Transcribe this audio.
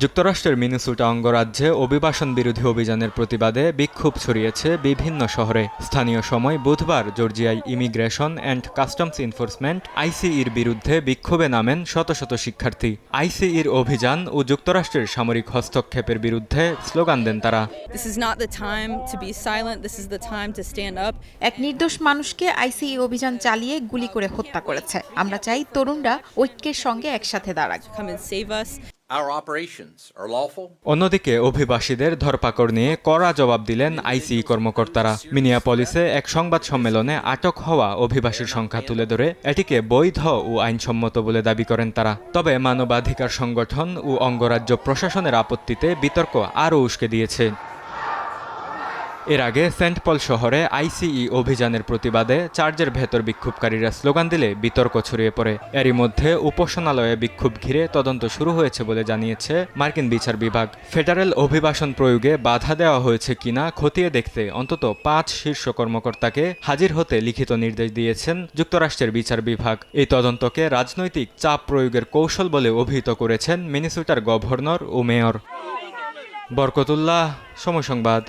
যুক্তরাষ্ট্রের মিনেসোটা অঙ্গরাজ্যে অভিবাসন বিরোধী অভিযানের প্রতিবাদে বিক্ষোভ ছড়িয়েছে বিভিন্ন শহরে। স্থানীয় সময় বুধবার জর্জিয়ায় ইমিগ্রেশন অ্যান্ড কাস্টমস এনফোর্সমেন্ট আইসিইর বিরুদ্ধে বিক্ষোভে নামেন শত শত শিক্ষার্থী। আইসিইর অভিযান ও যুক্তরাষ্ট্রের সামরিক হস্তক্ষেপের বিরুদ্ধে স্লোগান দেন তারা। এক নির্দোষ মানুষকে আইসিই অভিযান চালিয়ে গুলি করে হত্যা করেছে। আমরা চাই তরুণরা ঐক্যের সঙ্গে একসাথে দাঁড়াক। অন্যদিকে অভিবাসীদের ধরপাকড় নিয়ে কড়া জবাব দিলেন আইসিই কর্মকর্তারা। মিনিয়াপলিসে এক সংবাদ সম্মেলনে আটক হওয়া অভিবাসীর সংখ্যা তুলে ধরে এটিকে বৈধ ও আইনসম্মত বলে দাবি করেন তারা। তবে মানবাধিকার সংগঠন ও অঙ্গরাজ্য প্রশাসনের আপত্তিতে বিতর্ক আরও উস্কে দিয়েছে। এর আগে সেন্ট পল শহরে আইসিই অভিযানের প্রতিবাদে চার্চের ভেতর বিক্ষোভকারীরা স্লোগান দিলে বিতর্ক ছড়িয়ে পড়ে। এরই মধ্যে উপাসনালয়ে বিক্ষোভ ঘিরে তদন্ত শুরু হয়েছে বলে জানিয়েছে মার্কিন বিচার বিভাগ। ফেডারেল অভিবাসন প্রয়োগে বাধা দেওয়া হয়েছে কিনা খতিয়ে দেখতে অন্তত 5 শীর্ষ কর্মকর্তাকে হাজির হতে লিখিত নির্দেশ দিয়েছেন যুক্তরাষ্ট্রের বিচার বিভাগ। এই তদন্তকে রাজনৈতিক চাপ প্রয়োগের কৌশল বলে অভিহিত করেছেন মিনেসোটার গভর্নর ও মেয়র। বরকতুল্লাহ, সময় সংবাদ।